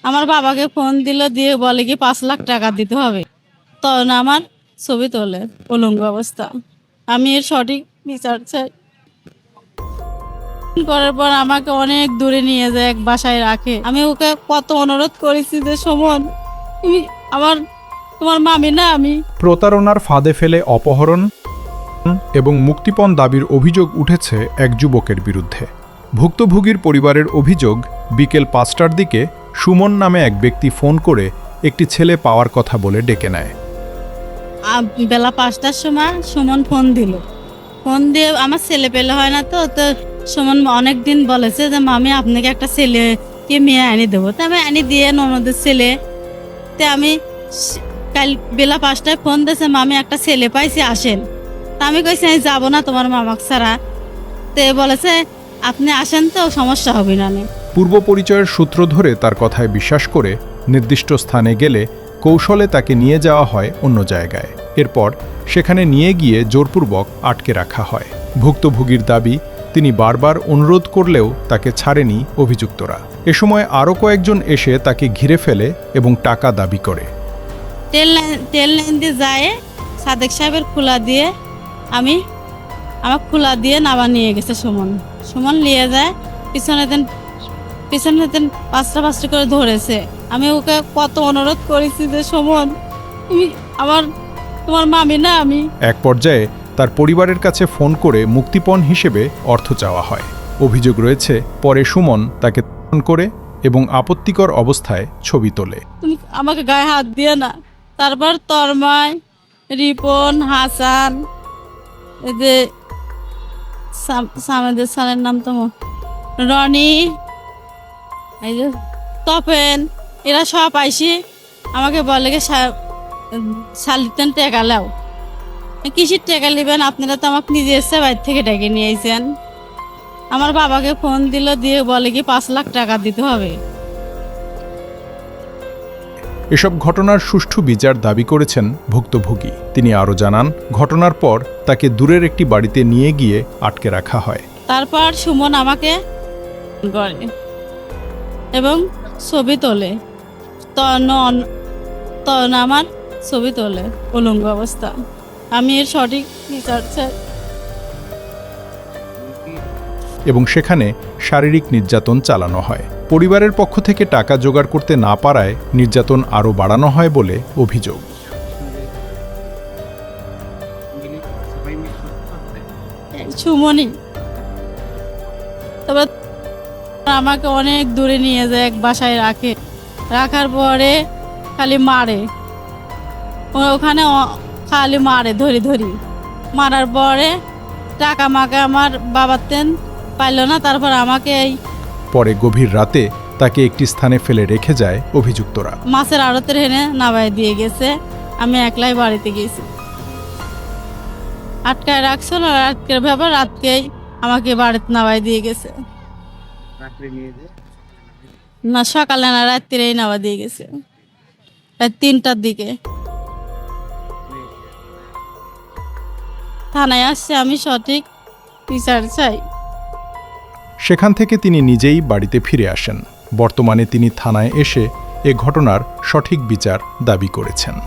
আমার বাবাকে ফোন দিল, দিয়ে বলে কি 5 লাখ টাকা দিতে হবে। তখন আমার ছবি তোলে উলঙ্গ অবস্থা। আমি এর সঠিক বিচার চাই। করার পর আমাকে অনেক দূরে নিয়ে যায়, এক বাসায় রাখে। আমি ওকে কত অনুরোধ করেছি যে সুমন, তুমি তোমার মামি না আমি। প্রতারণার ফাঁদে ফেলে অপহরণ এবং মুক্তিপণ দাবির অভিযোগ উঠেছে এক যুবকের বিরুদ্ধে। ভুক্তভোগীর পরিবারের অভিযোগ, বিকেল 5টার দিকে সুমন নামে এক ব্যক্তি ফোন করে একটি ছেলে পাওয়ার কথা বলে ডেকে নেয়। বেলা 5টার সময় সুমন ফোন দিল। ফোন দিয়ে আমার ছেলে পেলে হয় না, তো সুমন অনেকদিন বলেছে যে মামি আপনাকে একটা ছেলেকে মেয়ে আনি দেবো। তা আমি আনি দিয়ে ননদের ছেলে। তে আমি কাল বেলা 5টায় ফোন দিয়েছে, মামি একটা ছেলে পাইছি আসেন। তা আমি কইছি আমি যাবো না তোমার মামাক ছাড়া। তে বলেছে আপনি আসেন তো সমস্যা হবে না। পূর্ব পরিচয়ের সূত্র ধরে তার কথায় বিশ্বাস করে নির্দিষ্ট স্থানে গেলে কৌশলে তাকে নিয়ে যাওয়া হয় অন্য জায়গায়। এরপর সেখানে নিয়ে গিয়ে জোরপূর্বক আটকে রাখা হয়। ভুক্তভোগীর দাবি, তিনি বারবার অনুরোধ করলেও তাকে ছাড়েনি অভিযুক্তরা। এ সময় আরও কয়েকজন এসে তাকে ঘিরে ফেলে এবং টাকা দাবি করে। তেল লাইন দিয়ে যায় সাদেক সাহেবের খোলা দিয়ে আমার খোলা দিয়ে নামা নিয়ে গেছে সুমন নিয়ে যায়। পিছনে দিন 5টা করে ধরেছে। আমি ওকে কত অনুরোধ করেছি যে সুমন, তুমি তোমার মামি না আমি। এক পর্যায়ে তার পরিবারের কাছে ফোন করে মুক্তিপণ হিসেবে অর্থ চাওয়া হয়। অভিযোগ রয়েছে, পরে সুমন তাকে ফোন করে এবং আপত্তিকর অবস্থায় ছবি তোলে। তুমি আমাকে গায়ে হাত দিয়ে না। তারপর তরময়, রিপন, হাসান, এই যে সামেদের সালের নাম তো রনি, এই যে তপেন, এরা সব আইসি আমাকে বলে শালিতেন টেকা লাও। কিসের টেকা নেবেন আপনারা? তো আমাকে নিজে এসে বাইর থেকে ডেকে নিয়ে আইছেন। আমার বাবাকে ফোন দিল, দিয়ে বলে কি 5 লাখ টাকা দিতে হবে। এসব ঘটনার সুষ্ঠু বিচার দাবি করেছেন ভুক্তভোগী। তিনি আরও জানান, ঘটনার পর তাকে দূরের একটি বাড়িতে নিয়ে গিয়ে আটকে রাখা হয়। তারপর সুমন আমাকে করে এবং ছবি তোলে। তখন আমার ছবি তোলে উলঙ্গ অবস্থা। আমি এর সঠিক বিচার চাই। এবং সেখানে শারীরিক নির্যাতন চালানো হয়। পরিবারের পক্ষ থেকে টাকা জোগাড় করতে না পারায় নির্যাতন আরও বাড়ানো হয় বলে অভিযোগ। সুমনই তবে আমাকে অনেক দূরে নিয়ে যায়, এক বাসায় রাখে। রাখার পরে খালি মারে, ওখানে খালি মারে ধরি। মারার পরে টাকা মাকে আমার বাবার তেন পাইল না। তারপর আমাকে পরে গভীর রাতে তাকে একটি স্থানে ফেলে রেখে যায় অভিযুক্তরা। মাছের আড়তের হেনে নামাই দিয়ে গেছে। আমি একলাই বাড়িতে গেছি, আটকায় রাখছিল। রাতকের ব্যাপার, রাতকেই আমাকে বাড়িতে নামাই দিয়ে গেছে। না সকালে না, রাত্রিরেই নামা দিয়ে গেছে, রাত 3টার দিকে। থানায় আসছে, আমি সঠিক বিচার চাই। সেখান থেকে তিনি নিজেই বাড়িতে ফিরে আসেন। বর্তমানে তিনি থানায় এসে এ ঘটনার সঠিক বিচার দাবি করেছেন।